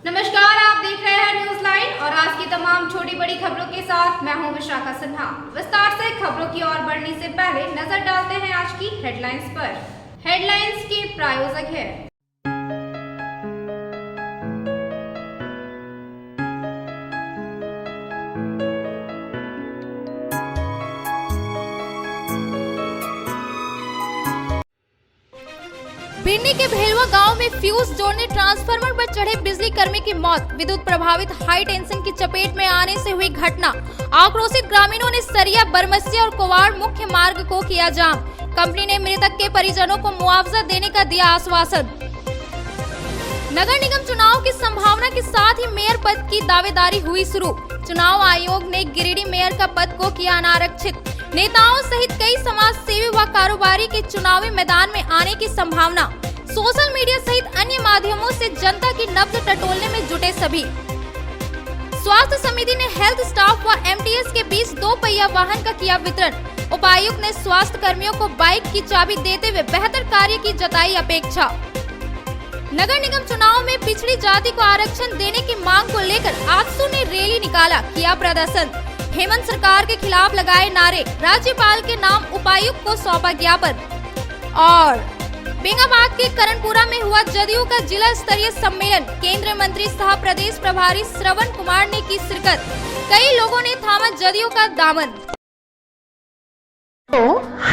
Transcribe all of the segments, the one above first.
नमस्कार, आप देख रहे हैं न्यूज लाइन और आज की तमाम छोटी बड़ी खबरों के साथ मैं हूं विशाखा सिन्हा। विस्तार से खबरों की ओर बढ़ने से पहले नजर डालते हैं आज की हेडलाइंस पर। हेडलाइंस के प्रायोजक है बिरनी के भेलवा गांव में फ्यूज जोड़ने ट्रांसफार्मर पर चढ़े बिजली कर्मी की मौत। विद्युत प्रभावित हाई टेंशन की चपेट में आने से हुई घटना। आक्रोशित ग्रामीणों ने सरिया, बरमसिया और कोवाड़ मुख्य मार्ग को किया जाम। कंपनी ने मृतक के परिजनों को मुआवजा देने का दिया आश्वासन। नगर निगम चुनाव की संभावना के साथ ही मेयर पद की दावेदारी हुई शुरू। चुनाव आयोग ने गिरिडीह मेयर का पद को किया अनारक्षित। नेताओं सहित कई समाज सेवी व कारोबारी के चुनावी मैदान में आने की संभावना। सोशल मीडिया सहित अन्य माध्यमों से जनता की नब्ज टटोलने में जुटे सभी। स्वास्थ्य समिति ने हेल्थ स्टाफ व एमटीएस के बीच 2 पहिया वाहन का किया वितरण। उपायुक्त ने स्वास्थ्य कर्मियों को बाइक की चाबी देते हुए बेहतर कार्य की जताई अपेक्षा। नगर निगम चुनाव में पिछड़ी जाति को आरक्षण देने की मांग को लेकर आजसू ने रैली निकाला, किया प्रदर्शन। हेमंत सरकार के खिलाफ लगाए नारे। राज्यपाल के नाम उपायुक्त को सौंपा ज्ञापन। और बेंगाबाद के करणपुरा में हुआ जदयू का जिला स्तरीय सम्मेलन। केंद्रीय मंत्री सह प्रदेश प्रभारी श्रवण कुमार ने की शिरकत। कई लोगों ने थामा जदयू का दामन।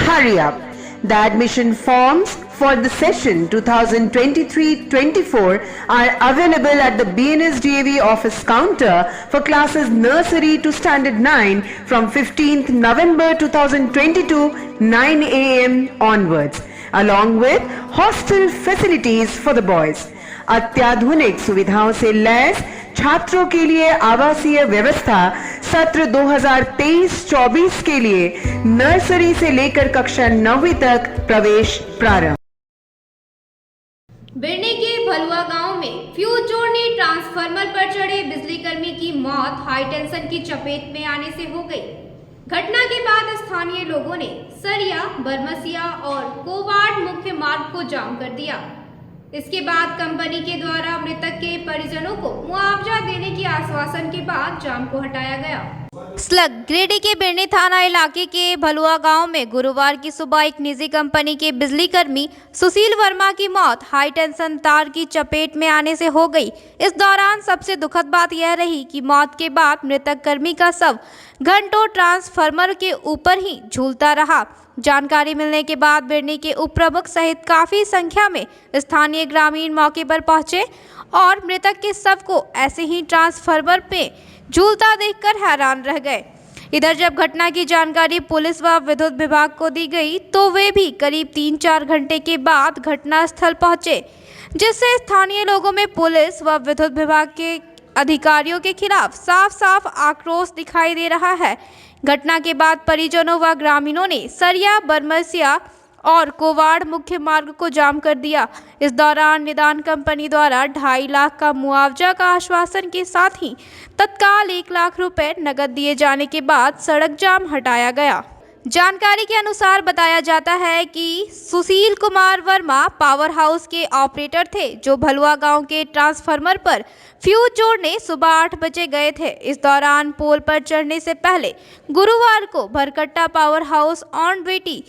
Hurry up. The admission forms for the session 2023-24 are available at the BNSDAV office counter for classes nursery to standard 9 from 15th November 2022 9 AM onwards, along with hostel facilities for the boys. अत्याधुनिक सुविधाओं से lace छात्रों के लिए आवासीय व्यवस्था। सत्र 2023-24 के लिए नर्सरी से लेकर कक्षा 9वीं तक प्रवेश प्रारंभ। बिरनी के भलुआ गांव में फ्यूज जोड़ने ट्रांसफार्मर पर चढ़े बिजली कर्मी की मौत हाई टेंशन की चपेट में आने से हो गई। घटना के बाद स्थानीय लोगों ने सरिया, बरमसिया और कोवाड़ मुख्य मार्ग को जाम कर दिया। इसके बाद कंपनी के द्वारा मृतक के परिजनों को मुआवजा देने की आश्वासन के बाद जाम को हटाया गया। स्लग गिरिडीह के बिरनी थाना इलाके के भलुआ गांव में गुरुवार की सुबह एक निजी कंपनी के बिजली कर्मी सुशील वर्मा की मौत हाई टेंशन तार की चपेट में आने से हो गई। इस दौरान सबसे दुखद बात यह रही कि मौत के बाद मृतक कर्मी का शव घंटों ट्रांसफार्मर के ऊपर ही झूलता रहा। जानकारी मिलने के बाद बिरनी के उप प्रमुख सहित काफी संख्या में स्थानीय ग्रामीण मौके पर पहुंचे और मृतक के शव को ऐसे ही ट्रांसफार्मर पे झूलता देखकर हैरान रह गए। इधर जब घटना की जानकारी पुलिस व विद्युत विभाग को दी गई तो वे भी करीब 3-4 घंटे के बाद घटनास्थल पहुंचे, जिससे स्थानीय लोगों में पुलिस व विद्युत विभाग के अधिकारियों के खिलाफ साफ साफ आक्रोश दिखाई दे रहा है। घटना के बाद परिजनों व ग्रामीणों ने सरिया, बरमसिया और कोवाड़ मुख्य मार्ग को जाम कर दिया। इस दौरान निदान कंपनी द्वारा 2.5 लाख का मुआवजा का आश्वासन के साथ ही तत्काल 1 लाख रुपए नकद दिए जाने के बाद सड़क जाम हटाया गया। जानकारी के अनुसार बताया जाता है कि सुशील कुमार वर्मा पावर हाउस के ऑपरेटर थे, जो भलुआ गांव के ट्रांसफार्मर पर फ्यूज जोड़ने सुबह 8 बजे गए थे। इस दौरान पोल पर चढ़ने से पहले गुरुवार को Bharkatta power house on duty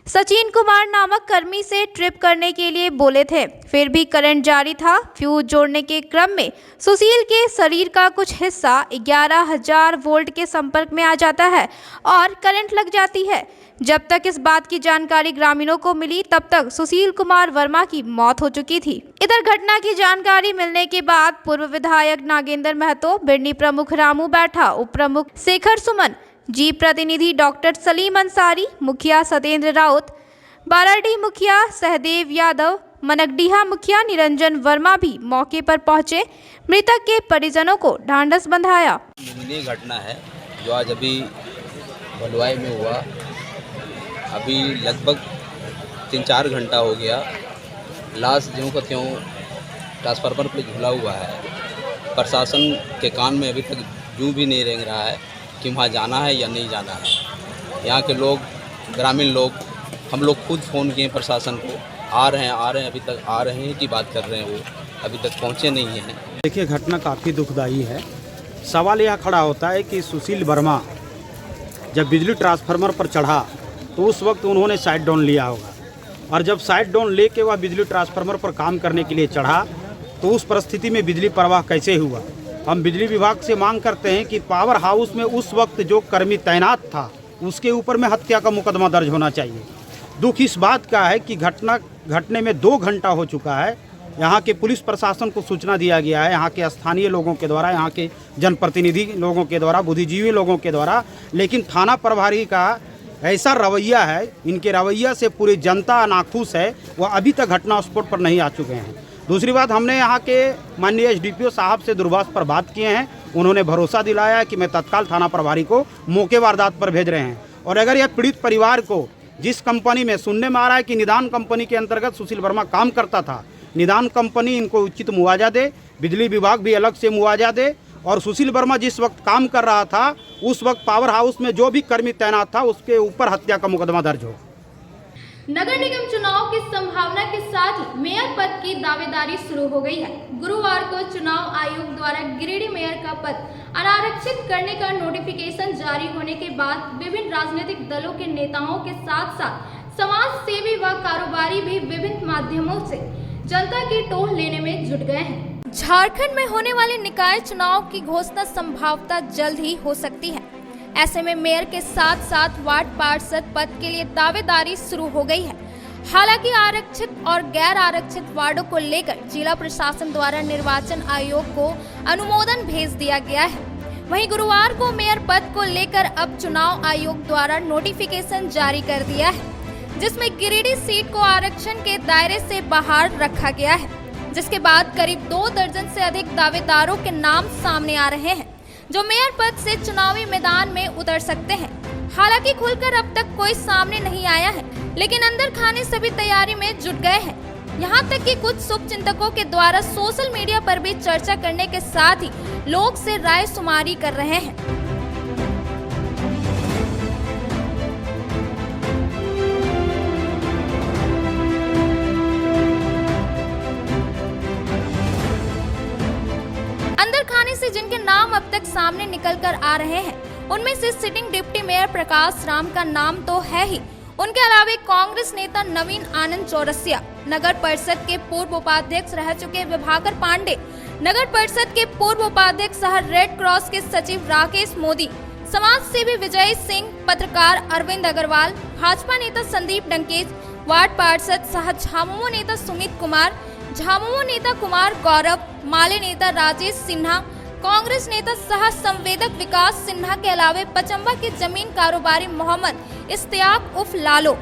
Sachin Kumar नामक कर्मी से ट्रिप करने के लिए बोले थे, फिर भी करंट जारी था। फ्यूज जोड़ने के क्रम में सुशील के शरीर का कुछ हिस्सा 11,000 वोल्ट के संपर्क में आ जाता है और करंट लग जाती है। जब तक इस बात की जानकारी ग्रामीणों को मिली तब तक सुशील कुमार वर्मा की मौत हो चुकी थी। इधर घटना की जानकारी मिलने के बाद पूर्व विधायक नागेंद्र महतो, बिरनी प्रमुख रामू बैठा, उप प्रमुख शेखर सुमन, जी प्रतिनिधि डॉक्टर सलीम अंसारी, मुखिया सत्येंद्र राउत, बाराडीह मुखिया सहदेव यादव, मनकडीहा मुखिया निरंजन वर्मा भी मौके पर पहुंचे। मृतक के परिजनों को ढांढस बंधाया। घटना है जो आज अभी भलुआई में हुआ। अभी लगभग 3-4 घंटा हो गया। लाश ज्यों का त्यों ट्रांसफार्मर पर झूला हुआ है। प्रशासन के कान में अभी तक यूँ भी नहीं रेंग रहा है कि वहाँ जाना है या नहीं जाना है। यहाँ के लोग, ग्रामीण लोग, हम लोग खुद फ़ोन किए प्रशासन को, आ रहे हैं, अभी तक आ रहे हैं की बात कर रहे हैं, वो अभी तक पहुँचे नहीं हैं। देखिए, घटना काफ़ी दुखदाई है। सवाल यह खड़ा होता है कि सुशील वर्मा जब बिजली ट्रांसफार्मर पर चढ़ा तो उस वक्त उन्होंने साइड डाउन लिया होगा, और जब साइड डाउन लेके वह बिजली ट्रांसफार्मर पर काम करने के लिए चढ़ा तो उस परिस्थिति में बिजली प्रवाह कैसे हुआ। हम बिजली विभाग से मांग करते हैं कि पावर हाउस में उस वक्त जो कर्मी तैनात था उसके ऊपर में हत्या का मुकदमा दर्ज होना चाहिए। दुख इस बात का है कि घटने में 2 घंटा हो चुका है। यहाँ के पुलिस प्रशासन को सूचना दिया गया है, यहाँ के स्थानीय लोगों के द्वारा, यहाँ के जनप्रतिनिधि लोगों के द्वारा, बुद्धिजीवी लोगों के द्वारा, लेकिन थाना प्रभारी का ऐसा रवैया है, इनके रवैया से पूरी जनता नाखुश है। वह अभी तक घटना स्पॉट पर नहीं आ चुके हैं। दूसरी बात, हमने यहाँ के माननीय एसडीपीओ साहब से दूरभाष पर बात किए हैं। उन्होंने भरोसा दिलाया कि मैं तत्काल थाना प्रभारी को मौके वारदात पर भेज रहे हैं, और अगर यह पीड़ित परिवार को जिस कंपनी में सुनने में आ रहा है कि निदान कंपनी के अंतर्गत सुशील वर्मा काम करता था, निदान कंपनी इनको उचित मुआवजा दे, बिजली विभाग भी अलग से मुआवजा दे, और सुशील वर्मा जिस वक्त काम कर रहा था उस वक्त पावर हाउस में जो भी कर्मी तैनात था उसके ऊपर हत्या का मुकदमा दर्ज हो। नगर निगम चुनाव की संभावना के साथ ही मेयर पद की दावेदारी शुरू हो गई है। गुरुवार को चुनाव आयोग द्वारा गिरिडीह मेयर का पद अनारक्षित करने का नोटिफिकेशन जारी होने के बाद विभिन्न राजनीतिक दलों के नेताओं के साथ साथ समाज सेवी व कारोबारी भी विभिन्न माध्यमों से जनता की टोह लेने में जुट गए हैं। झारखंड में होने वाले निकाय चुनाव की घोषणा संभवतः जल्द ही हो सकती है। ऐसे में मेयर के साथ साथ वार्ड पार्षद पद के लिए दावेदारी शुरू हो गई है। हालांकि आरक्षित और गैर आरक्षित वार्डों को लेकर जिला प्रशासन द्वारा निर्वाचन आयोग को अनुमोदन भेज दिया गया है। वहीं गुरुवार को मेयर पद को लेकर अब चुनाव आयोग द्वारा नोटिफिकेशन जारी कर दिया है, जिसमें गिरिडीह सीट को आरक्षण के दायरे से बाहर रखा गया है, जिसके बाद करीब 2 दर्जन से अधिक दावेदारों के नाम सामने आ रहे हैं जो मेयर पद से चुनावी मैदान में उतर सकते हैं। हालांकि खुलकर अब तक कोई सामने नहीं आया है, लेकिन अंदर खाने सभी तैयारी में जुट गए हैं। यहाँ तक कि कुछ शुभचिंतकों के द्वारा सोशल मीडिया पर भी चर्चा करने के साथ ही लोग से राय शुमारी कर रहे हैं। अंदर खाने से जिनके नाम अब तक सामने निकल कर आ रहे हैं, उनमें से सिटिंग डिप्टी मेयर प्रकाश राम का नाम तो है ही। उनके अलावा कांग्रेस नेता नवीन आनंद चौरसिया, नगर परिषद के पूर्व उपाध्यक्ष रह चुके विभाकर पांडे, नगर परिषद के पूर्व उपाध्यक्ष सह रेड क्रॉस के सचिव राकेश मोदी, समाज सेवी विजय सिंह, पत्रकार अरविंद अग्रवाल, भाजपा नेता संदीप डंकेज, वार्ड पार्षद सह झामुमो नेता सुमित कुमार, झामुमो नेता कुमार गौरव, माले नेता राजेश सिन्हा, कांग्रेस नेता सह संवेदक विकास सिन्हा के अलावा पचम्बा के जमीन कारोबारी मोहम्मद इश्तियाक उर्फ लालो,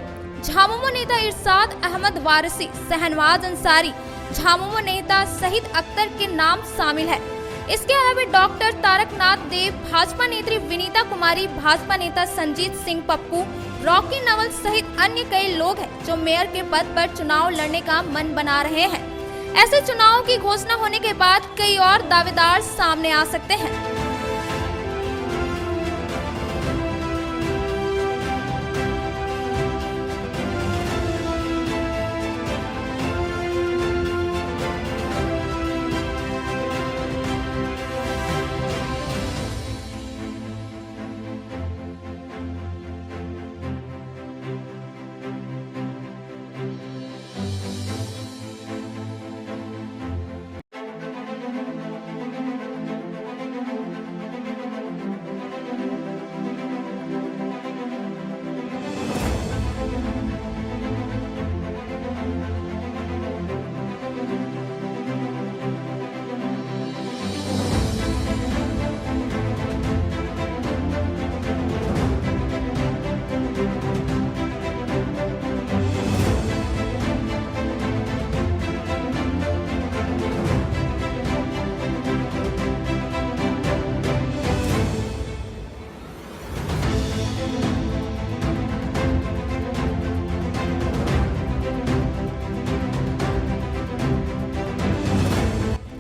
झामुमो नेता इरशाद अहमद वारसी, शहनवाज अंसारी, झामुमो नेता शहीद अख्तर के नाम शामिल है। इसके अलावा डॉक्टर तारकनाथ देव, भाजपा नेत्री विनीता कुमारी, भाजपा नेता संजीत सिंह पप्पू, रॉकी नवल सहित अन्य कई लोग हैं जो मेयर के पद पर चुनाव लड़ने का मन बना रहे हैं। ऐसे चुनाव की घोषणा होने के बाद कई और दावेदार सामने आ सकते हैं।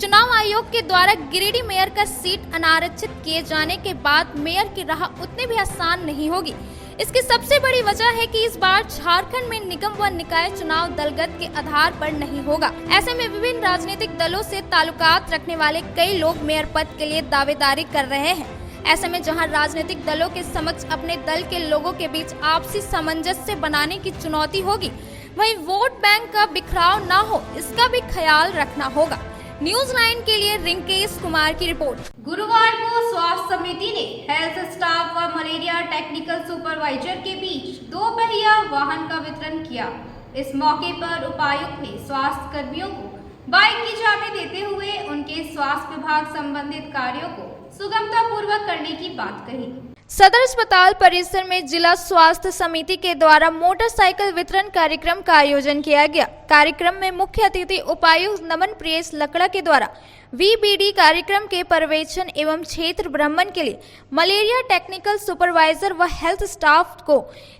चुनाव आयोग के द्वारा गिरिडीह मेयर का सीट अनारक्षित किए जाने के बाद मेयर की राह उतनी भी आसान नहीं होगी। इसकी सबसे बड़ी वजह है कि इस बार झारखंड में निगम व निकाय चुनाव दलगत के आधार पर नहीं होगा। ऐसे में विभिन्न राजनीतिक दलों से ताल्लुकात रखने वाले कई लोग मेयर पद के लिए दावेदारी कर रहे हैं। ऐसे में जहां राजनीतिक दलों के समक्ष अपने दल के लोगों के बीच आपसी सामंजस्य बनाने की चुनौती होगी, वहीं वोट बैंक का बिखराव न हो इसका भी ख्याल रखना होगा। न्यूज़ 9 के लिए रिंकेश कुमार की रिपोर्ट। गुरुवार को स्वास्थ्य समिति ने हेल्थ स्टाफ व मलेरिया टेक्निकल सुपरवाइजर के बीच 2 पहिया वाहन का वितरण किया। इस मौके पर उपायुक्त ने स्वास्थ्य कर्मियों को बाइक की चाबी देते हुए उनके स्वास्थ्य विभाग संबंधित कार्यों को सुगमता पूर्वक करने की बात कही। सदर अस्पताल परिसर में जिला स्वास्थ्य समिति के द्वारा मोटरसाइकिल वितरण कार्यक्रम का आयोजन किया गया। कार्यक्रम में मुख्य अतिथि उपायुक्त नमन प्रियेश लकड़ा के द्वारा VBD कार्यक्रम के पर्यवेक्षण एवं क्षेत्र भ्रमण के लिए मलेरिया टेक्निकल सुपरवाइजर व हेल्थ स्टाफ को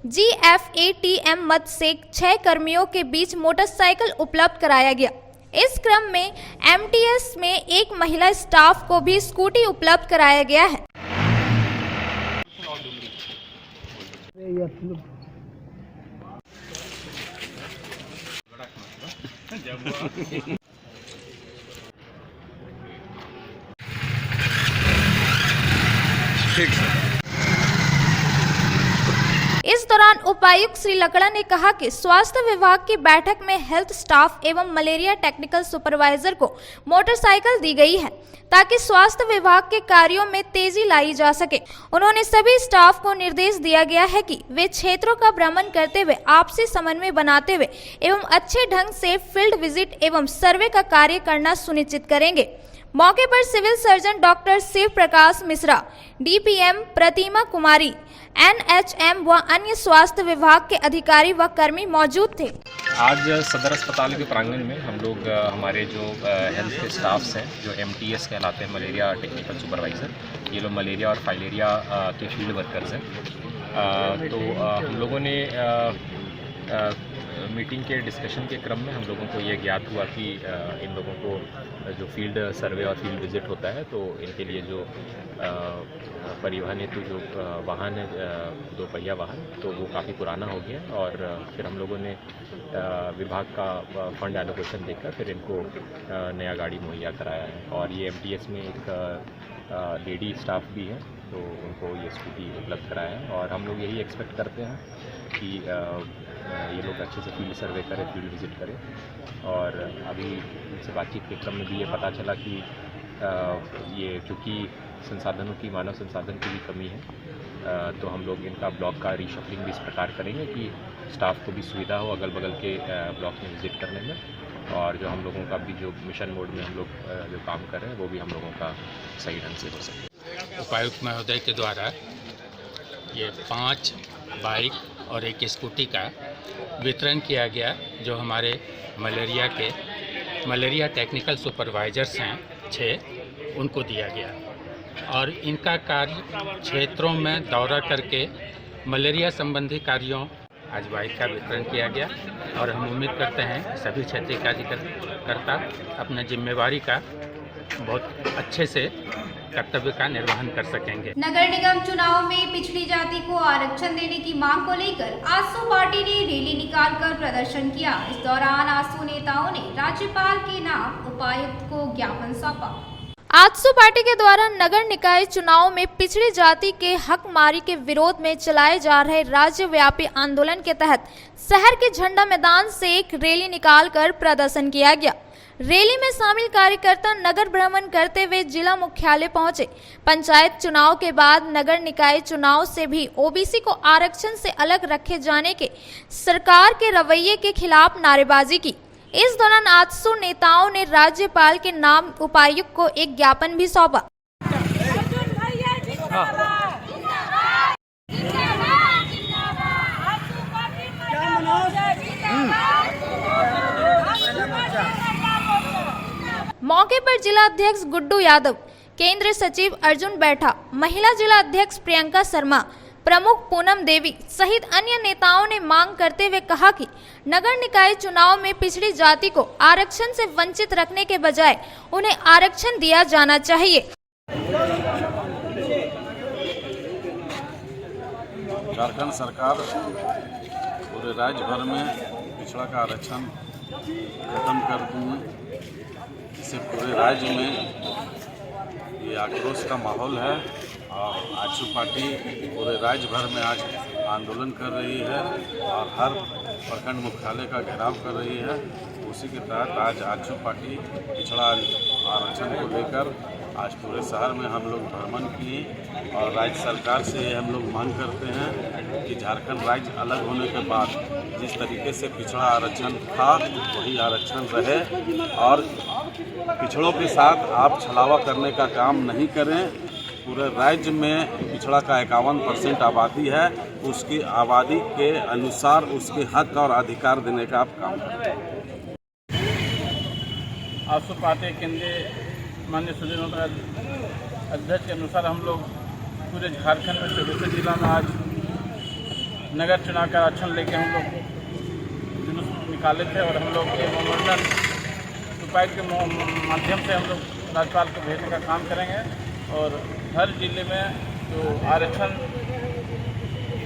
GFATM मद से 6 कर्मियों के बीच मोटरसाइकिल उपलब्ध कराया गया। इस क्रम में MTS में एक महिला स्टाफ को भी स्कूटी उपलब्ध कराया गया है। इस दौरान उपायुक्त श्री लकड़ा ने कहा कि स्वास्थ्य विभाग की बैठक में हेल्थ स्टाफ एवं मलेरिया टेक्निकल सुपरवाइजर को मोटरसाइकिल दी गई है ताकि स्वास्थ्य विभाग के कार्यों में तेजी लाई जा सके। उन्होंने सभी स्टाफ को निर्देश दिया गया है कि वे क्षेत्रों का भ्रमण करते हुए आपसी समन्वय बनाते हुए एवं अच्छे ढंग से फील्ड विजिट एवं सर्वे का कार्य करना सुनिश्चित करेंगे। मौके पर civil surgeon doctor Shiv Prakash Mishra, DPM प्रतिमा कुमारी, NHM व अन्य स्वास्थ्य विभाग के अधिकारी व कर्मी मौजूद थे। आज सदर अस्पताल के प्रांगण में हम लोग हमारे जो हेल्थ के स्टाफ्स हैं जो MTS कहलाते हैं, मलेरिया टेक्निकल सुपरवाइज़र, ये लोग मलेरिया और फाइलेरिया के फील्ड वर्कर्स हैं। तो हम लोगों ने मीटिंग के डिस्कशन के क्रम में हम लोगों को ये ज्ञात हुआ कि इन लोगों को जो फील्ड सर्वे और फील्ड विजिट होता है तो इनके लिए जो परिवहन हेतु जो वाहन है, 2 पहिया वाहन, तो वो काफ़ी पुराना हो गया और फिर हम लोगों ने विभाग का फंड एलोकेशन देकर फिर इनको नया गाड़ी मुहैया कराया है। और ये MTS में एक लेडी स्टाफ भी है तो उनको ये स्कूटी उपलब्ध कराया है। और हम लोग यही एक्सपेक्ट करते हैं कि ये लोग अच्छे से फील्ड सर्वे करें, फील्ड विजिट करें। और अभी इनसे बातचीत के क्रम में भी ये पता चला कि ये चूँकि संसाधनों की, मानव संसाधन की भी कमी है, तो हम लोग इनका ब्लॉक का रीशफलिंग भी इस प्रकार करेंगे कि स्टाफ को भी सुविधा हो अगल बगल के ब्लॉक में विजिट करने में। और जो हम लोगों का भी जो मिशन मोड में हम लोग जो काम कर रहे हैं वो भी हम लोगों का सही ढंग से हो सके। उपायुक्त महोदय के द्वारा ये 5 बाइक और एक स्कूटी का वितरण किया गया जो हमारे मलेरिया टेक्निकल सुपरवाइजर्स हैं 6, उनको दिया गया। और इनका कार्य क्षेत्रों में दौरा करके मलेरिया संबंधी कार्यों आज बाइक का वितरण किया गया। और हम उम्मीद करते हैं सभी क्षेत्रीय कार्यकर्ता अपना जिम्मेवारी का बहुत अच्छे से कर्तव्य का निर्वहन कर सकेंगे। नगर निगम चुनाव में पिछड़ी जाति को आरक्षण देने की मांग को लेकर आजसू पार्टी ने रैली निकालकर प्रदर्शन किया। इस दौरान आजसू नेताओं ने राज्यपाल के नाम उपायुक्त को ज्ञापन सौंपा। आजसू पार्टी के द्वारा नगर निकाय चुनाव में पिछड़ी जाति के हकमारी के विरोध में चलाए जा रहे राज्यव्यापी आंदोलन के तहत शहर के झंडा मैदान से एक रैली निकालकर प्रदर्शन किया गया। रैली में शामिल कार्यकर्ता नगर भ्रमण करते हुए जिला मुख्यालय पहुंचे। पंचायत चुनाव के बाद नगर निकाय चुनाव से भी OBC को आरक्षण से अलग रखे जाने के सरकार के रवैये के खिलाफ नारेबाजी की। इस दौरान आजसू नेताओं ने राज्यपाल के नाम उपायुक्त को एक ज्ञापन भी सौंपा। मौके पर जिला अध्यक्ष गुड्डू यादव, केंद्रीय सचिव अर्जुन बैठा, महिला जिला अध्यक्ष प्रियंका शर्मा, प्रमुख पूनम देवी सहित अन्य नेताओं ने मांग करते हुए कहा कि नगर निकाय चुनाव में पिछड़ी जाति को आरक्षण से वंचित रखने के बजाय उन्हें आरक्षण दिया जाना चाहिए। झारखंड सरकार पूरे राज्य भर में पिछड़ा का आरक्षण खत्म कर दी। इससे पूरे राज्य में ये आक्रोश का माहौल है और आजसू पार्टी पूरे राज्य भर में आज आंदोलन कर रही है और हर प्रखंड मुख्यालय का घेराव कर रही है। उसी के तहत आज आजसू पार्टी पिछड़ा आरक्षण को लेकर आज पूरे शहर में हम लोग भ्रमण किए और राज्य सरकार से हम लोग मांग करते हैं कि झारखंड राज्य अलग होने के बाद जिस तरीके से पिछड़ा आरक्षण था वही आरक्षण रहे और पिछड़ों के साथ आप छलावा करने का काम नहीं करें। पूरे राज्य में पिछड़ा का 51% आबादी है, उसकी आबादी के अनुसार उसके हक और अधिकार देने का आप काम करें। आजसू पार्टी केंद्रीय माननीय सुधीर अध्यक्ष के अनुसार हम लोग पूरे झारखंड में 24 जिला में आज नगर चुनाव का आरक्षण लेके हम लोग जुलूस निकाले थे और हम लोग के मोमर्दन उपायुक्त के माध्यम से हम लोग राज्यपाल को भेजने का काम करेंगे और हर जिले में जो आरक्षण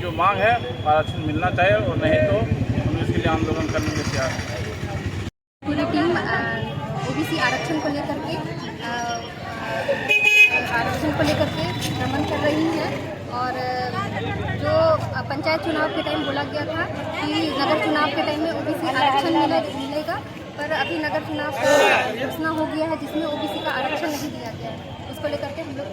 जो मांग है आरक्षण मिलना चाहिए और नहीं तो हम इसके लिए आंदोलन करने के तैयार हैं। पूरी टीम ओबीसी आरक्षण को लेकर के भ्रमण कर रही है और जो पंचायत चुनाव के टाइम बोला गया था कि नगर चुनाव के टाइम में ओबीसी आरक्षण मिलेगा, पर अभी नगर चुनाव घोषणा हो गया है जिसमें ओबीसी का आरक्षण नहीं दिया गया है। उसको लेकर के हम लोग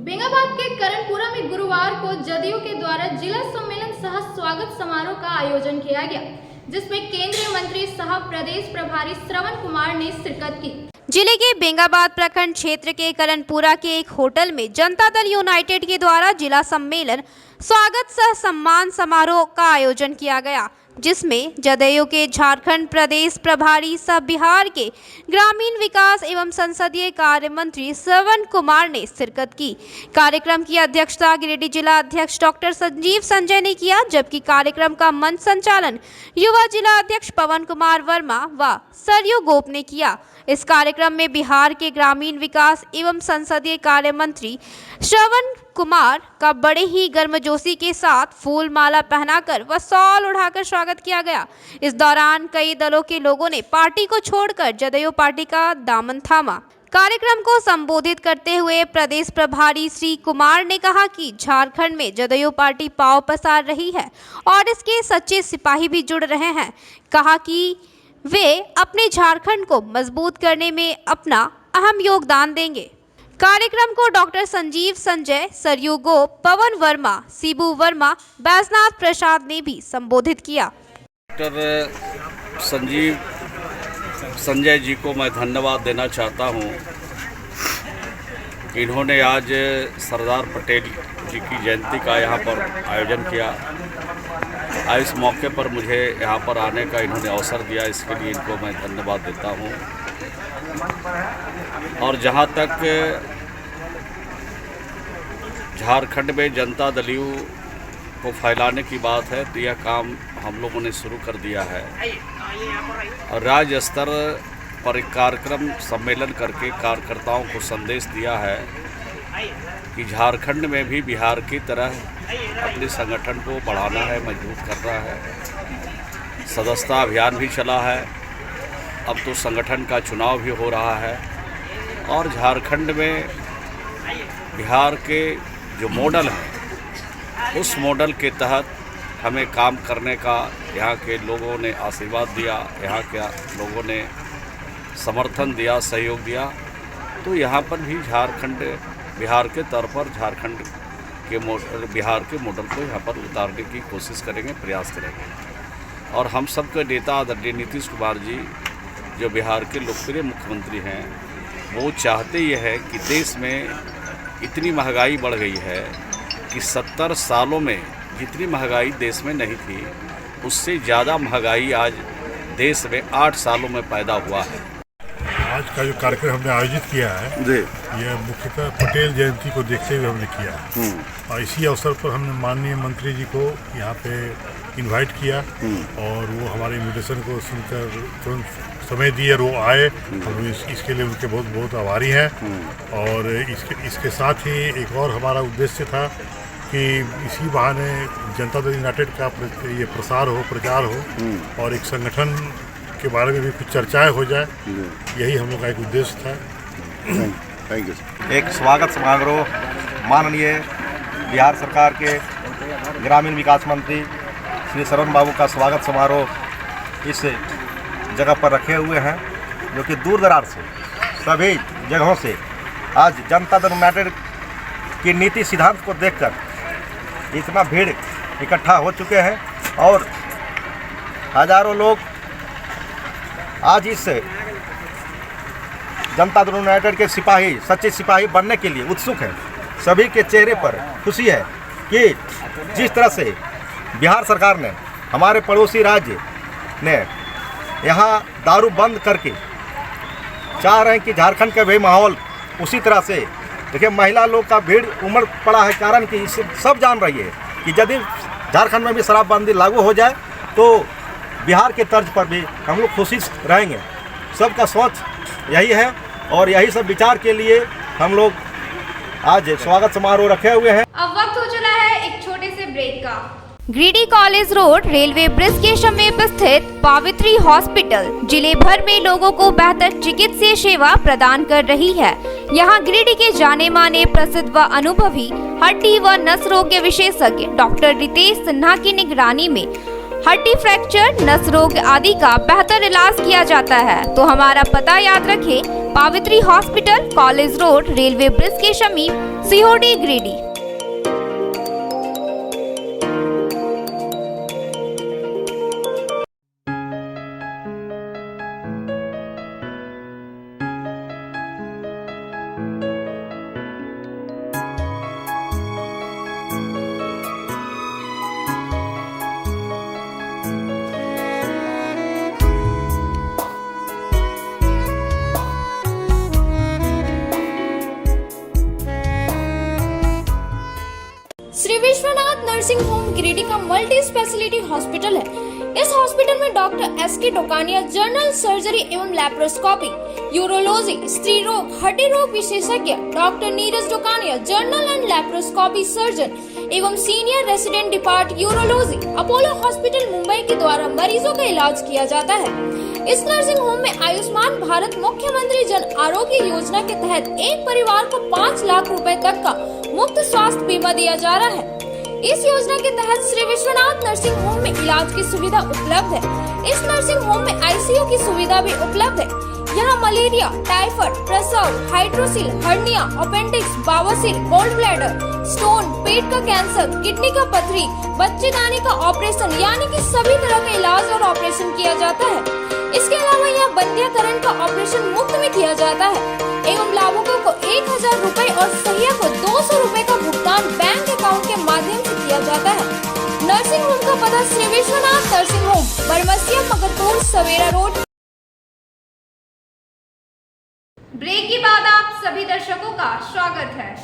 बेंगाबाद के करणपुरा में गुरुवार को जदयू के द्वारा जिला सम्मेलन सह स्वागत समारोह का आयोजन किया गया, जिसमें केंद्रीय मंत्री सह प्रदेश प्रभारी श्रवण कुमार ने शिरकत की। जिले के बेंगाबाद प्रखंड क्षेत्र के करणपुरा के एक होटल में जनता दल यूनाइटेड के द्वारा जिला सम्मेलन स्वागत सह सम्मान समारोह का आयोजन किया गया, जिसमें जदयू के झारखंड प्रदेश प्रभारी सह बिहार के ग्रामीण विकास एवं संसदीय कार्य मंत्री श्रवण कुमार ने शिरकत की। कार्यक्रम की अध्यक्षता गिरिडीह जिला अध्यक्ष डॉक्टर संजीव संजय ने किया, जबकि कार्यक्रम का मंच संचालन युवा जिला अध्यक्ष पवन कुमार वर्मा व सरयू गोप ने किया। इस कार्यक्रम में बिहार के ग्रामीण विकास एवं संसदीय कार्य मंत्री श्रवण कुमार का बड़े ही गर्मजोशी के साथ फूल माला पहनाकर व शॉल उड़ाकर स्वागत किया गया। इस दौरान कई दलों के लोगों ने पार्टी को छोड़कर जदयू पार्टी का दामन थामा। कार्यक्रम को संबोधित करते हुए प्रदेश प्रभारी श्री कुमार ने कहा कि झारखंड में जदयू पार्टी पांव पसार रही है और इसके सच्चे सिपाही भी जुड़ रहे हैं। कहा कि वे अपने झारखंड को मजबूत करने में अपना अहम योगदान देंगे। कार्यक्रम को डॉक्टर संजीव संजय, सरयू गोप, पवन वर्मा, शिबू वर्मा, बैजनाथ प्रसाद ने भी संबोधित किया। डॉक्टर संजीव संजय जी को मैं धन्यवाद देना चाहता हूं। इन्होंने आज सरदार पटेल जी की जयंती का यहाँ पर आयोजन किया। इस मौके पर मुझे यहाँ पर आने का इन्होंने अवसर दिया, इसके लिए इनको मैं धन्यवाद देता हूँ। और जहाँ तक झारखंड में जनता दलियू को फैलाने की बात है तो यह काम हम लोगों ने शुरू कर दिया है और राज्य स्तर पर एक कार्यक्रम सम्मेलन करके कार्यकर्ताओं को संदेश दिया है कि झारखंड में भी बिहार की तरह अपने संगठन को बढ़ाना है, मजबूत करना है। सदस्यता अभियान भी चला है, अब तो संगठन का चुनाव भी हो रहा है और झारखंड में बिहार के जो मॉडल है उस मॉडल के तहत हमें काम करने का यहाँ के लोगों ने आशीर्वाद दिया, यहाँ के लोगों ने समर्थन दिया, सहयोग दिया। तो यहाँ पर भी झारखंड बिहार के तौर पर झारखंड के बिहार के मॉडल को यहाँ पर उतारने की कोशिश करेंगे, प्रयास करेंगे। और हम सब के नेता आदरणीय नीतीश कुमार जी जो बिहार के लोकप्रिय मुख्यमंत्री हैं, वो चाहते ये है कि देश में इतनी महंगाई बढ़ गई है कि 70 सालों में जितनी महंगाई देश में नहीं थी उससे ज़्यादा महंगाई आज देश में 8 सालों में पैदा हुआ है। आज का जो कार्यक्रम हमने आयोजित किया है यह मुख्यतः पटेल जयंती को देखते हुए हमने किया है और इसी अवसर पर हमने माननीय मंत्री जी को यहाँ पे इनवाइट किया और वो हमारे इन्विटेशन को सुनकर तुरंत समय दिए और वो आए। हम इसके लिए उनके बहुत बहुत आभारी हैं। और इसके साथ ही एक और हमारा उद्देश्य था कि इसी बहाने जनता दल यूनाइटेड का ये प्रसार हो, प्रचार हो और एक संगठन के बारे में भी कुछ चर्चाएं हो जाए, यही हम लोग का एक उद्देश्य था। Thank you. एक स्वागत समारोह माननीय बिहार सरकार के ग्रामीण विकास मंत्री श्री शरण बाबू का स्वागत समारोह इस जगह पर रखे हुए हैं, जो कि दूर दराज से सभी जगहों से आज जनता दल यूनाइटेड की नीति सिद्धांत को देखकर इतना भीड़ इकट्ठा हो चुके हैं और हजारों लोग आज इस जनता दल यूनाइटेड के सिपाही, सच्चे सिपाही बनने के लिए उत्सुक हैं। सभी के चेहरे पर खुशी है कि जिस तरह से बिहार सरकार ने, हमारे पड़ोसी राज्य ने यहाँ दारू बंद करके चाह रहे हैं कि झारखंड का भी माहौल उसी तरह से, देखिए महिला लोग का भीड़ उमड़ पड़ा है, कारण कि इसे सब जान रही है कि यदि झारखंड में भी शराबबंदी लागू हो जाए तो बिहार के तर्ज पर भी हम लोग खुशी रहेंगे। सबका सोच यही है और यही सब विचार के लिए हम लोग आज स्वागत समारोह रखे हुए हैं। अब वक्त हो चला है एक छोटे से ब्रेक का। Giridih college road railway bridge के समीप स्थित पावित्री हॉस्पिटल जिले भर में लोगों को बेहतर चिकित्सीय सेवा प्रदान कर रही है। यहां गिरिडीह के जाने माने प्रसिद्ध व अनुभवी हड्डी व नस रोग के विशेषज्ञ डॉक्टर रितेश सिन्हा की निगरानी में हड्डी फ्रैक्चर, नस रोग आदि का बेहतर इलाज किया जाता है। तो हमारा पता याद रखें, Pavitri hospital, college road, railway bridge के समीप, सीहोडी, गिरिडीह। श्री विश्वनाथ नर्सिंग होम गिरिडीह का मल्टी स्पेशलिटी हॉस्पिटल है। इस हॉस्पिटल में doctor S K. Dokania general surgery एवं लैप्रोस्कोपी, यूरोलॉजी, स्त्री रोग, हड्डी रोग विशेषज्ञ, doctor Neeraj Dokania general and laparoscopy surgeon एवं senior resident department urology, Apollo hospital Mumbai के द्वारा मरीजों का इलाज किया जाता है। इस नर्सिंग होम में आयुष्मान भारत मुख्यमंत्री जन आरोग्य योजना के तहत एक परिवार को 5 लाख रुपए तक का मुफ्त स्वास्थ्य बीमा दिया जा रहा है। इस योजना के तहत श्री विश्वनाथ नर्सिंग होम में इलाज की सुविधा उपलब्ध है। इस नर्सिंग होम में आईसीयू की सुविधा भी उपलब्ध है। यहाँ मलेरिया, टाइफाइड, प्रसव, हाइड्रोसिल, हर्निया, अपेंडिक्स, बवासीर, गोल्ड ब्लैडर, स्टोन, पेट का कैंसर, किडनी का पथरी, बच्चेदानी का ऑपरेशन यानी कि सभी तरह का इलाज और ऑपरेशन किया जाता है। इसके अलावा यहाँ बंध्याकरण का ऑपरेशन मुफ्त में किया जाता है एवं लाभुकों को 1000 रुपए और सहिया को 200 रुपए का भुगतान बैंक अकाउंट के माध्यम से किया जाता है। नर्सिंग होम का पता श्री विश्वनाथ नर्सिंग होम, बरमसिया, मगरपुर, सवेरा रोड। ब्रेक के बाद आप सभी दर्शकों का स्वागत है।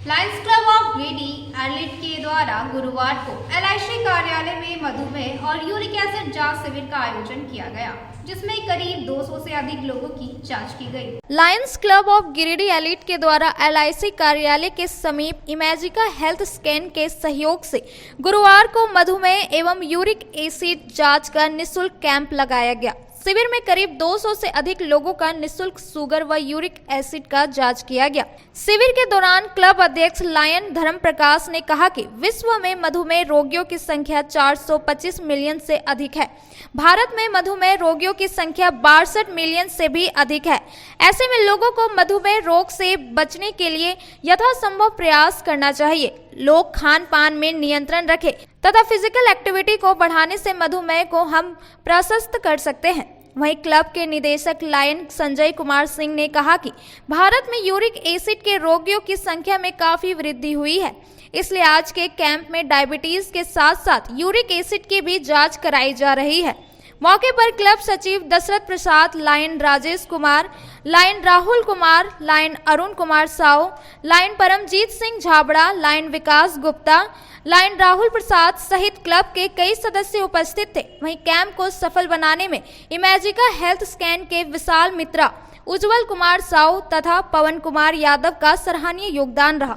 Lions club of Giridih elite के द्वारा गुरुवार को LIC कार्यालय में मधुमेह और यूरिक एसिड जांच शिविर का आयोजन किया गया, जिसमें करीब 200 से अधिक लोगों की जांच की गई। Lions club of Giridih elite के द्वारा LIC कार्यालय के समीप इमेजिका हेल्थ स्कैन के सहयोग से गुरुवार को मधुमेह एवं यूरिक एसिड जांच का निःशुल्क कैंप लगाया गया। शिविर में करीब 200 से अधिक लोगों का निःशुल्क शुगर व यूरिक एसिड का जांच किया गया। शिविर के दौरान क्लब अध्यक्ष लायन धर्म प्रकाश ने कहा कि विश्व में मधुमेह रोगियों की संख्या 425 मिलियन से अधिक है। भारत में मधुमेह रोगियों की संख्या 62 मिलियन से भी अधिक है। ऐसे में लोगों को मधुमेह रोग से बचने के लिए यथासंभव प्रयास करना चाहिए। लोग खान पान में नियंत्रण रखें तथा फिजिकल एक्टिविटी को बढ़ाने से मधुमेह को हम प्रशस्त कर सकते हैं। वहीं क्लब के निदेशक लायन संजय कुमार सिंह ने कहा कि भारत में यूरिक एसिड के रोगियों की संख्या में काफी वृद्धि हुई है, इसलिए आज के कैंप में डायबिटीज के साथ साथ यूरिक एसिड की भी जांच कराई जा रही है। मौके पर क्लब सचिव Dashrath Prasad, lion Rajesh Kumar, lion Rahul Kumar, lion Arun Kumar Sao, lion Paramjit Singh Jhabra, lion Vikas Gupta, lion Rahul Prasad सहित क्लब के कई सदस्य उपस्थित थे। वहीं कैंप को सफल बनाने में इमेजिका हेल्थ स्कैन के विशाल मित्रा, उज्जवल कुमार साव तथा पवन कुमार यादव का सराहनीय योगदान रहा।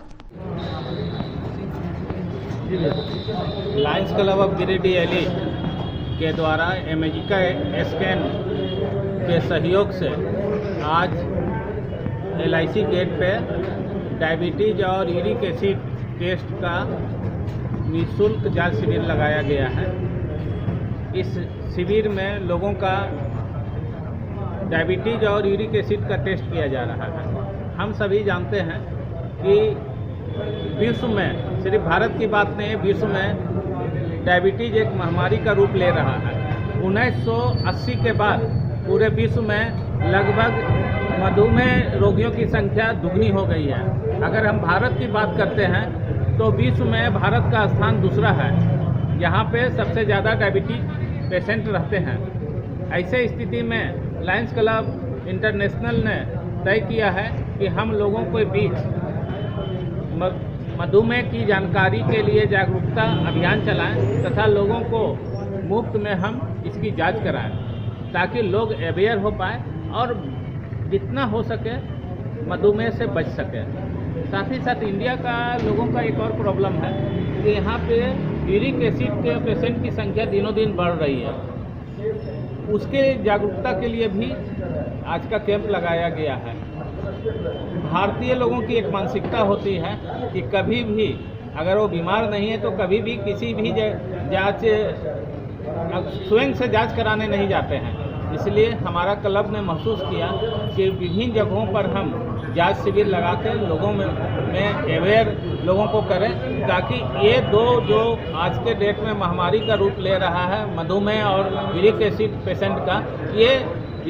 लायंस क्लब ऑफ गिरिडीह के द्वारा इमेजिका स्कैन के सहयोग से आज LIC गेट पे डायबिटीज और यूरिक एसिड टेस्ट का निःशुल्क जांच शिविर लगाया गया है। इस शिविर में लोगों का डायबिटीज और यूरिक एसिड का टेस्ट किया जा रहा है। हम सभी जानते हैं कि विश्व में, सिर्फ भारत की बात नहीं है, विश्व में डायबिटीज एक महामारी का रूप ले रहा है। 1980 के बाद पूरे विश्व में लगभग मधुमेह रोगियों की संख्या दुगनी हो गई है। अगर हम भारत की बात करते हैं तो विश्व में भारत का स्थान दूसरा है। यहाँ पे सबसे ज़्यादा डायबिटीज पेशेंट रहते हैं। ऐसे स्थिति में लायंस क्लब इंटरनेशनल ने तय किया है कि हम लोगों के बीच मधुमेह की जानकारी के लिए जागरूकता अभियान चलाएं तथा लोगों को मुफ्त में हम इसकी जांच कराएं ताकि लोग अवेयर हो पाए और जितना हो सके मधुमेह से बच सके। साथ ही साथ इंडिया का लोगों का एक और प्रॉब्लम है कि यहाँ पे यूरिक एसिड के पेशेंट की संख्या दिनों दिन बढ़ रही है। उसके जागरूकता के लिए भी आज का कैंप लगाया गया है। भारतीय लोगों की एक मानसिकता होती है कि कभी भी अगर वो बीमार नहीं है तो कभी भी किसी भी जांच स्वयं से जांच कराने नहीं जाते हैं। इसलिए हमारा क्लब ने महसूस किया कि विभिन्न जगहों पर हम जांच शिविर लगाकर लोगों में अवेयर लोगों को करें ताकि ये दो जो आज के डेट में महामारी का रूप ले रहा है, मधुमेह और यूरिक एसिड पेशेंट का, ये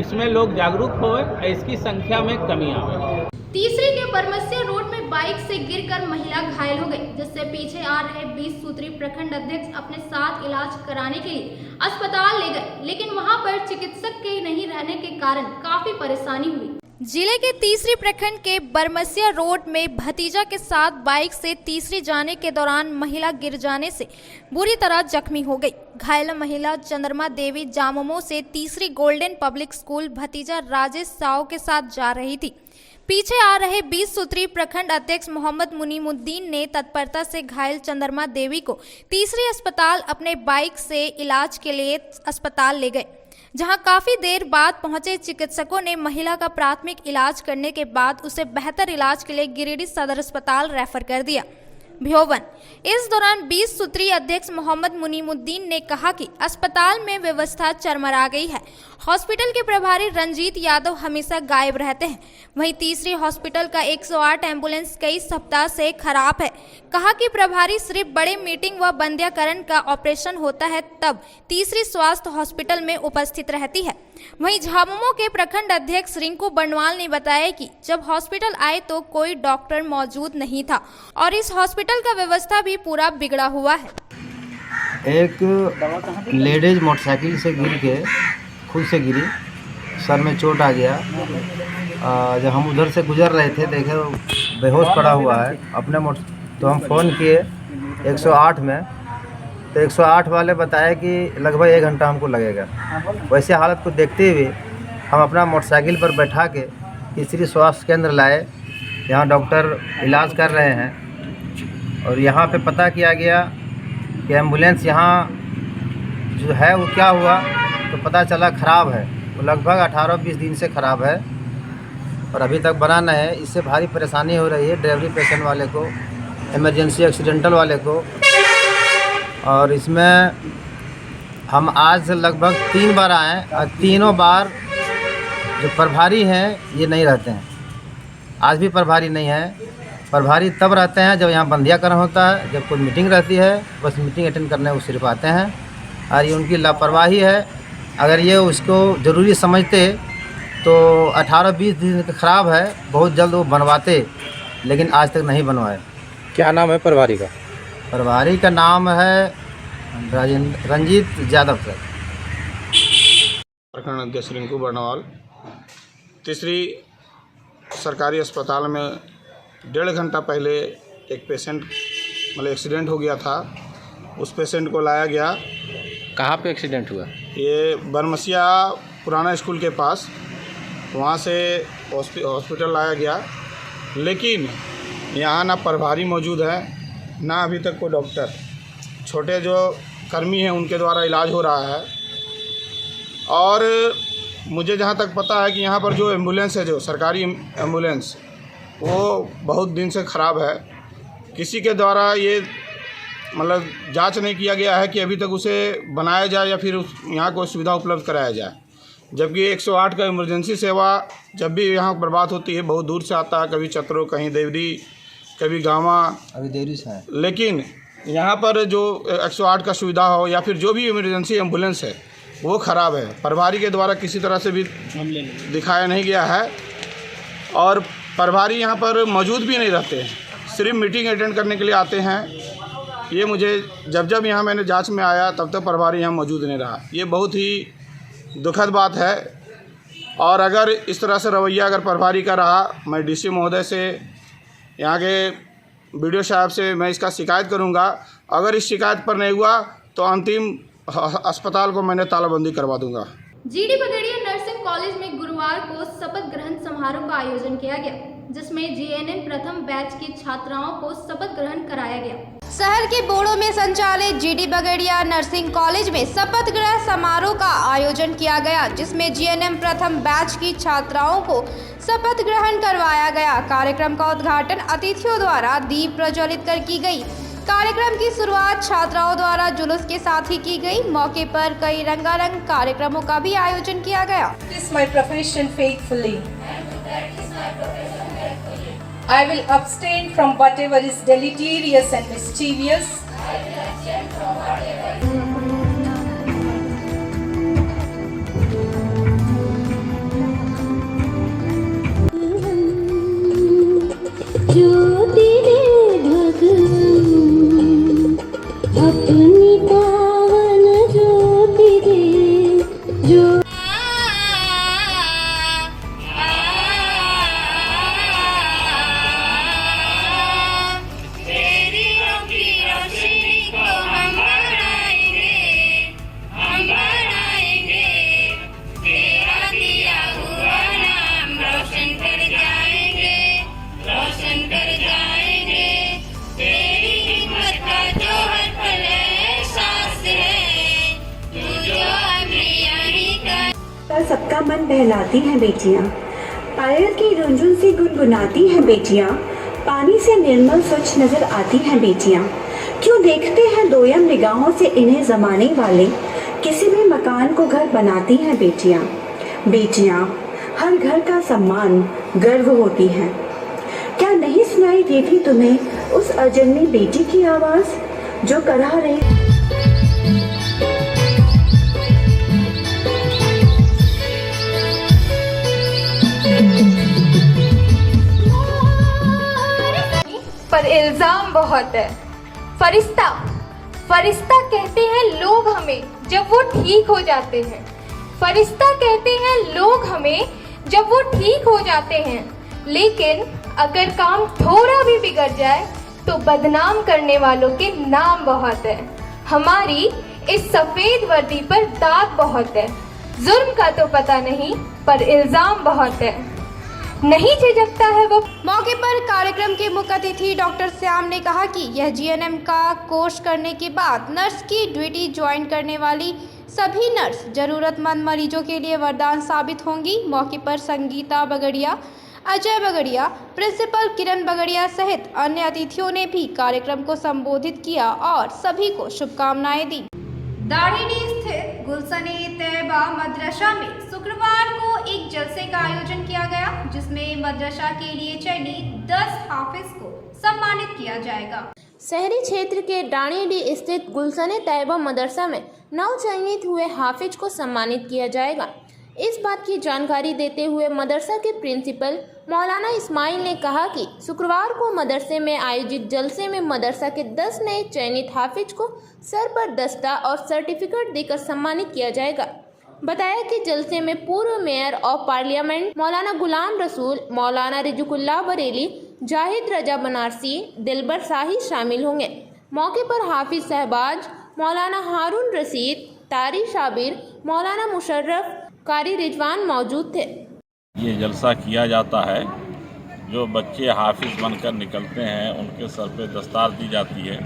इसमें लोग जागरूक होए, इसकी संख्या में कमी आवे। तीसरी के बरमसिया रोड में बाइक से गिरकर महिला घायल हो गई, जिससे पीछे आ रहे 20 सूत्री प्रखंड अध्यक्ष अपने साथ इलाज कराने के लिए अस्पताल ले गए, लेकिन वहां पर चिकित्सक के नहीं रहने के कारण काफी परेशानी हुई। जिले के तीसरी प्रखंड के बरमसिया रोड में भतीजा के साथ बाइक से तीसरी जाने के दौरान महिला गिर जाने से बुरी तरह जख्मी हो गई। घायल महिला चंद्रमा देवी जाममो से तीसरी गोल्डन पब्लिक स्कूल भतीजा राजेश साव के साथ जा रही थी। पीछे आ रहे 20 सूत्री प्रखंड अध्यक्ष मोहम्मद मुनीमुद्दीन ने तत्परता से घायल चंद्रमा देवी को तीसरी अस्पताल अपने बाइक से इलाज के लिए अस्पताल ले गए, जहां काफी देर बाद पहुंचे चिकित्सकों ने महिला का प्राथमिक इलाज करने के बाद उसे बेहतर इलाज के लिए गिरिडीह सदर अस्पताल रेफर कर दिया। भ्योवन। इस दौरान 20 सूत्री अध्यक्ष मोहम्मद मुनीमुद्दीन ने कहा कि अस्पताल में व्यवस्था चरमरा गई है। हॉस्पिटल के प्रभारी रंजीत यादव हमेशा गायब रहते हैं। वहीं तीसरी हॉस्पिटल का 108 एम्बुलेंस कई सप्ताह से खराब है। कहा कि प्रभारी सिर्फ बड़े मीटिंग व बंध्याकरण का ऑपरेशन होता है तब तीसरी स्वास्थ्य हॉस्पिटल में उपस्थित रहती है। वहीं झामुमो के प्रखंड अध्यक्ष रिंकू बंडवाल ने बताया कि जब हॉस्पिटल आए तो कोई डॉक्टर मौजूद नहीं था और इस हॉस्पिटल का व्यवस्था भी पूरा बिगड़ा हुआ है। एक लेडीज मोटरसाइकिल से गिर के खुद से गिरी, सर में चोट आ गया। जब हम उधर से गुजर रहे थे देखे बेहोश पड़ा हुआ है अपने तो हम फ़ोन किए 108 में, तो 108 वाले बताए कि लगभग 1 घंटा हमको लगेगा। वैसे हालत को देखते हुए हम अपना मोटरसाइकिल पर बैठा के तीसरी स्वास्थ्य केंद्र लाए। यहाँ डॉक्टर इलाज कर रहे हैं और यहाँ पे पता किया गया कि एम्बुलेंस यहाँ जो है वो क्या हुआ तो पता चला ख़राब है। वो लगभग 18-20 दिन से ख़राब है और अभी तक बना नहीं है। इससे भारी परेशानी हो रही है डिलीवरी पेशेंट वाले को, इमरजेंसी एक्सीडेंटल वाले को। और इसमें हम आज लगभग 3 बार आए और तीनों बार जो प्रभारी हैं ये नहीं रहते हैं। आज भी प्रभारी नहीं है। प्रभारी तब रहते हैं जब यहाँ बंध्याकरण होता है, जब कोई मीटिंग रहती है बस मीटिंग अटेंड करने वो सिर्फ आते हैं और ये उनकी लापरवाही है। अगर ये उसको ज़रूरी समझते तो 18-20 दिन ख़राब है, बहुत जल्द वो बनवाते, लेकिन आज तक नहीं बनवाए। क्या नाम है प्रभारी का? प्रभारी का नाम है रंजीत यादव सर। प्रखंड अध्यक्ष रिंकू बर्नवाल। तीसरी सरकारी अस्पताल में 1.5 घंटा पहले एक पेशेंट मतलब एक्सीडेंट हो गया था। उस पेशेंट को लाया गया। कहाँ पे एक्सीडेंट हुआ? ये बरमसिया पुराना स्कूल के पास, वहाँ से हॉस्पिटल लाया गया, लेकिन यहाँ ना प्रभारी मौजूद है ना अभी तक कोई डॉक्टर। छोटे जो कर्मी हैं उनके द्वारा इलाज हो रहा है। और मुझे जहाँ तक पता है कि यहाँ पर जो एम्बुलेंस है, जो सरकारी एम्बुलेंस, वो बहुत दिन से ख़राब है। किसी के द्वारा ये मतलब जांच नहीं किया गया है कि अभी तक उसे बनाया जाए या फिर यहाँ कोई सुविधा उपलब्ध कराया जाए। जबकि 108 का इमरजेंसी सेवा जब भी यहाँ पर बात होती है बहुत दूर से आता है, कभी चतरो, कहीं देवरी, कभी गाँवा, अभी देरी से है। लेकिन यहाँ पर जो 108 का सुविधा हो या फिर जो भी इमरजेंसी एम्बुलेंस है वो ख़राब है। प्रभारी के द्वारा किसी तरह से भी दिखाया नहीं गया है और प्रभारी यहाँ पर मौजूद भी नहीं रहते, सिर्फ मीटिंग अटेंड करने के लिए आते हैं। ये मुझे जब यहाँ मैंने जांच में आया तब तक प्रभारी यहाँ मौजूद नहीं रहा। ये बहुत ही दुखद बात है और अगर इस तरह से रवैया अगर प्रभारी का रहा, मैं डीसी महोदय से, यहाँ के बीडीओ साहब से मैं इसका शिकायत करूँगा। अगर इस शिकायत पर नहीं हुआ तो अंतिम अस्पताल को मैंने तालाबंदी करवा दूँगा। जीडी बगड़िया नर्सिंग कॉलेज में गुरुवार को शपथ ग्रहण समारोह का आयोजन किया गया, जिसमें जीएनएम प्रथम बैच की छात्राओं को शपथ ग्रहण कराया गया। शहर के बोड़ो में संचालित जीडी बगड़िया नर्सिंग कॉलेज में शपथ ग्रहण समारोह का आयोजन किया गया, जिसमें जीएनएम प्रथम बैच की छात्राओं को शपथ ग्रहण करवाया गया। कार्यक्रम का उद्घाटन अतिथियों द्वारा दीप प्रज्वलित कर की गई। कार्यक्रम की शुरुआत छात्राओं द्वारा जुलूस के साथ ही की गई। मौके पर कई रंगारंग कार्यक्रमों का भी आयोजन किया गया। My profession faithfully. I will abstain from whatever is deleterious and mischievous. अपनी पावन ज्योति दे जो तेरी रोशनी को हम बढ़ाएंगे तेरा दिया हुआ नाम रोशन कर जाएंगे तेरी हिम्मत का जो हर पल एहसास है तू जो अभी यहीं का सबका मन बहलाती हैं बेटियां, पायल की रुंझुन से गुनगुनाती हैं बेटियां, पानी से निर्मल स्वच्छ नजर आती हैं बेटियां। क्यों देखते हैं दोयम निगाहों से इन्हें जमाने वाले, किसी भी मकान को घर बनाती हैं बेटियां। बेटियां हर घर का सम्मान गर्व होती हैं। क्या नहीं सुनाई देती तुम्हें उस अजन्मी बेटी की आवाज जो करा रही? पर इल्जाम बहुत है। फरिश्ता कहते हैं लोग हमें जब वो ठीक हो जाते हैं। फरिश्ता कहते हैं लोग हमें जब वो ठीक हो जाते हैं, लेकिन अगर काम थोड़ा भी बिगड़ जाए तो बदनाम करने वालों के नाम बहुत है। हमारी इस सफेद वर्दी पर दाग बहुत है। जुर्म का तो पता नहीं, पर इल्जाम बहुत है। नहीं झिझकता है वो। मौके पर कार्यक्रम के मुख्य अतिथि डॉक्टर श्याम ने कहा कि यह जीएनएम का कोर्स करने के बाद नर्स की ड्यूटी ज्वाइन करने वाली सभी नर्स जरूरतमंद मरीजों के लिए वरदान साबित होंगी। मौके पर संगीता बगड़िया, अजय बगड़िया, प्रिंसिपल किरण बगड़िया सहित अन्य अतिथियों ने भी कार्यक्रम को संबोधित किया और सभी को शुभकामनाएं दी। दाढ़ी स्थित गुलशन-ए-तैयबा मदरसा में शुक्रवार को एक जलसे का आयोजन किया गया, जिसमें मदरसा के लिए चयनित 10 हाफिज को सम्मानित किया जाएगा। शहरी क्षेत्र के डाणीडीह स्थित गुलशन-ए-तैयबा मदरसा में नवचयनित हुए हाफिज को सम्मानित किया जाएगा। इस बात की जानकारी देते हुए मदरसा के प्रिंसिपल मौलाना इस्माइल ने कहा कि शुक्रवार को मदरसे में आयोजित जलसे में मदरसा के 10 नए चयनित हाफिज को सर पर दस्ता और सर्टिफिकेट देकर सम्मानित किया जाएगा। बताया कि जलसे में पूर्व मेयर ऑफ पार्लियामेंट मौलाना गुलाम रसूल, मौलाना रिजुकुल्लाह बरेली, जाहिद रजा बनारसी, दिलबर शाही शामिल होंगे। मौके पर हाफिज सहबाज, मौलाना हारून रशीद, तारी शाबिर, मौलाना मुशर्रफ, कारी रिजवान मौजूद थे। ये जलसा किया जाता है, जो बच्चे हाफिज बनकर निकलते हैं उनके सर पे दस्तार दी जाती है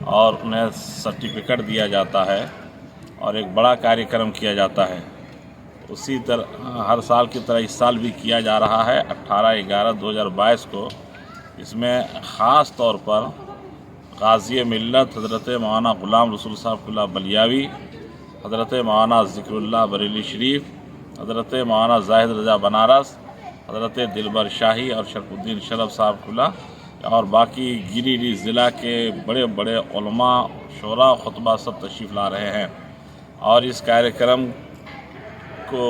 और उन्हें सर्टिफिकेट दिया जाता है और एक बड़ा कार्यक्रम किया जाता है। उसी तरह हर साल की तरह इस साल भी किया जा रहा है 18/11/2022 को। इसमें ख़ास तौर पर गाज़ी मिल्लत हज़रत मौलाना ग़ुलाम रसूल साहब क़िबला बलियावी, हज़रत मौलाना ज़िक्रुल्लाह बरेली शरीफ, हज़रत मौलाना ज़ाहिद रज़ा बनारस, हज़रत दिलबर शाही और शरफुद्दीन शरफ साहब क़िबला और बाकी गिरिडीह ज़िला के बड़े बड़े उलमा, शोरा, खुतबा सब तशरीफ़ ला रहे हैं। और इस कार्यक्रम को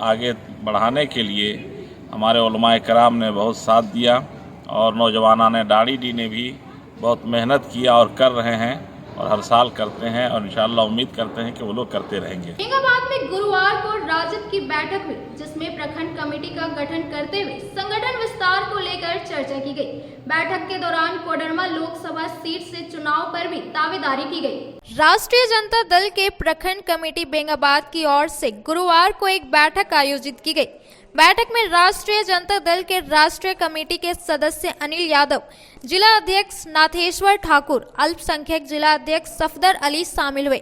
आगे बढ़ाने के लिए हमारे उलमाए कराम ने बहुत साथ दिया और नौजवानाने दाढ़ी डी ने भी बहुत मेहनत किया और कर रहे हैं और हर साल करते हैं और इंशाअल्लाह उम्मीद करते हैं कि वो लोग करते रहेंगे। औरंगाबाद में गुरुवार को राजद की बैठक हुई, जिसमें प्रखंड कमेटी का गठन करते हुए संगठन विस्तार को लेकर चर्चा की गई। बैठक के दौरान कोडरमा लोकसभा सीट से चुनाव पर भी दावेदारी की गई। राष्ट्रीय जनता दल के प्रखंड कमेटी बेंगाबाद की ओर से गुरुवार को एक बैठक आयोजित की गई। बैठक में राष्ट्रीय जनता दल के राष्ट्रीय कमेटी के सदस्य अनिल यादव, जिला अध्यक्ष नाथेश्वर ठाकुर, अल्पसंख्यक जिला अध्यक्ष सफदर अली शामिल हुए।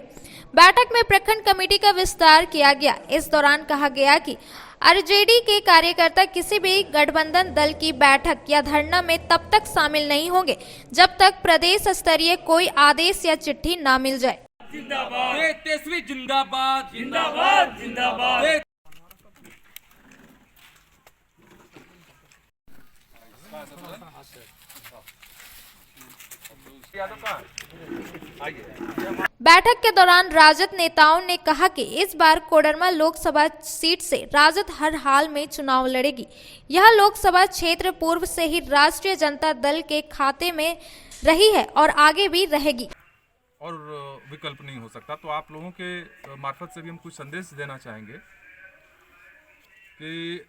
बैठक में प्रखंड कमेटी का विस्तार किया गया। इस दौरान कहा गया कि आरजेडी के कार्यकर्ता किसी भी गठबंधन दल की बैठक या धरना में तब तक शामिल नहीं होंगे जब तक प्रदेश स्तरीय कोई आदेश या चिट्ठी ना मिल जाए। जिंदाबाद तेजस्वी जिंदाबाद जिंदाबाद जिंदाबाद। बैठक के दौरान राजद नेताओं ने कहा कि इस बार कोडरमा लोकसभा सीट से राजद हर हाल में चुनाव लड़ेगी। यह लोकसभा क्षेत्र पूर्व से ही राष्ट्रीय जनता दल के खाते में रही है और आगे भी रहेगी और विकल्प नहीं हो सकता। तो आप लोगों के मार्फत से भी हम कुछ संदेश देना चाहेंगे कि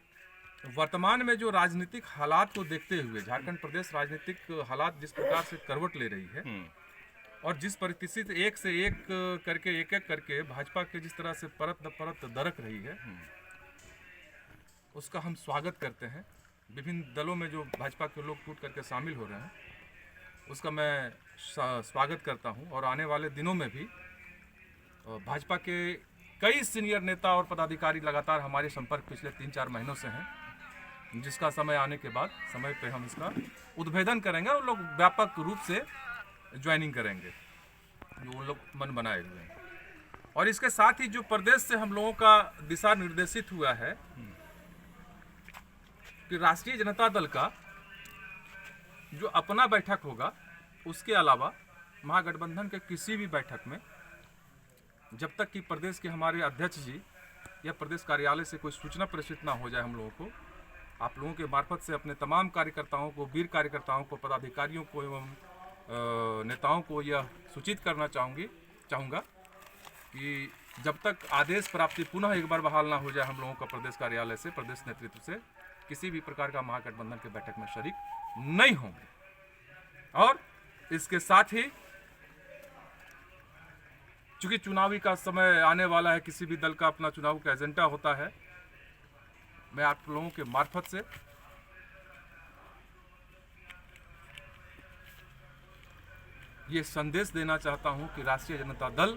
वर्तमान में जो राजनीतिक हालात को देखते हुए झारखंड प्रदेश राजनीतिक हालात जिस प्रकार से करवट ले रही है और जिस परिस्थिति से एक करके भाजपा के जिस तरह से परत दर परत दरक रही है, उसका हम स्वागत करते हैं। विभिन्न दलों में जो भाजपा के लोग टूट करके शामिल हो रहे हैं, उसका मैं स्वागत करता हूं और आने वाले दिनों में भी भाजपा के कई सीनियर नेता और पदाधिकारी लगातार हमारे संपर्क पिछले 3-4 महीनों से हैं, जिसका समय आने के बाद समय पे हम इसका उद्भेदन करेंगे और लोग व्यापक रूप से ज्वाइनिंग करेंगे जो उन लोग मन बनाए हुए हैं। और इसके साथ ही जो प्रदेश से हम लोगों का दिशा निर्देशित हुआ है कि राष्ट्रीय जनता दल का जो अपना बैठक होगा, उसके अलावा महागठबंधन के किसी भी बैठक में जब तक कि प्रदेश के हमारे अध्यक्ष जी या प्रदेश कार्यालय से कोई सूचना प्रेषित ना हो जाए, हम लोगों को आप लोगों के मार्फत से अपने तमाम कार्यकर्ताओं को, वीर कार्यकर्ताओं को, पदाधिकारियों को एवं नेताओं को यह सूचित करना चाहूँगा कि जब तक आदेश प्राप्ति पुनः एक बार बहाल ना हो जाए हम लोगों का प्रदेश कार्यालय से, प्रदेश नेतृत्व से, किसी भी प्रकार का महागठबंधन के बैठक में शरीक नहीं होंगे। और इसके साथ ही चूंकि चुनावी का समय आने वाला है, किसी भी दल का अपना चुनाव का एजेंडा होता है, मैं आप लोगों के मार्फत से ये संदेश देना चाहता हूं कि राष्ट्रीय जनता दल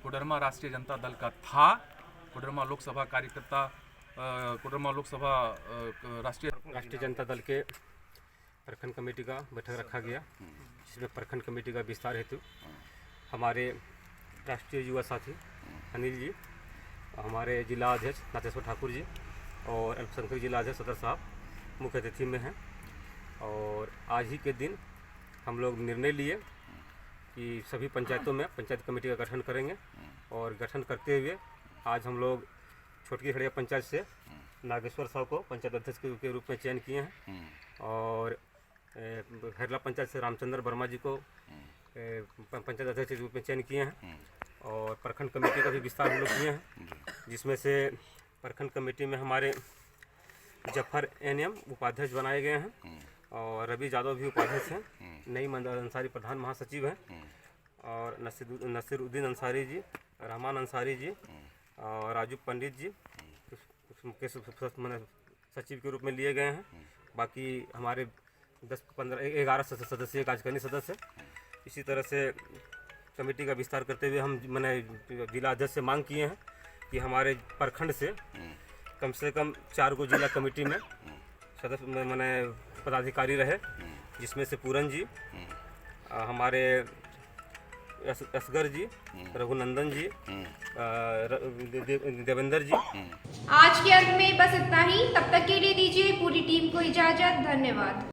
कोडरमा राष्ट्रीय जनता दल का था। कोडरमा लोकसभा कार्यकर्ता, कोडरमा लोकसभा राष्ट्रीय जनता दल के प्रखंड कमेटी का बैठक रखा गया, जिसमें प्रखंड कमेटी का विस्तार हेतु हमारे राष्ट्रीय युवा साथी अनिल जी, हमारे जिला अध्यक्ष नाथेश्वर ठाकुर जी और अल्पसंख्यक जिला अध्यक्ष सदर साहब मुख्य अतिथि में हैं। और आज ही के दिन हम लोग निर्णय लिए कि सभी पंचायतों में पंचायत कमेटी का गठन करेंगे और गठन करते हुए आज हम लोग छोटकी खड़िया पंचायत से नागेश्वर साहब को पंचायत अध्यक्ष के रूप में चयन किए हैं और हेरला पंचायत से रामचंद्र वर्मा जी को पंचायत अध्यक्ष के रूप में चयन किए हैं और प्रखंड कमेटी का भी विस्तार हम लोग किए हैं, जिसमें से प्रखंड कमेटी में हमारे जफर एनएम उपाध्यक्ष बनाए गए हैं और रवि यादव भी उपाध्यक्ष हैं, नईम अंसारी प्रधान महासचिव हैं और नसीरुद्दीन अंसारी जी, रहमान अंसारी जी और राजू पंडित जी के सचिव के रूप में लिए गए हैं। बाकी हमारे 10-15-11 सदस्य कार्यकारिणी सदस्य इसी तरह से कमेटी का विस्तार करते हुए हम मैंने जिला अध्यक्ष से मांग किए हैं कि हमारे प्रखंड से कम 4 को जिला कमेटी में सदस्य मैंने पदाधिकारी रहे, जिसमें से पूरन जी, हमारे असगर जी, रघुनंदन जी, देवेंद्र जी। आज के अंत में बस इतना ही। तब तक के लिए दीजिए पूरी टीम को इजाजत। धन्यवाद।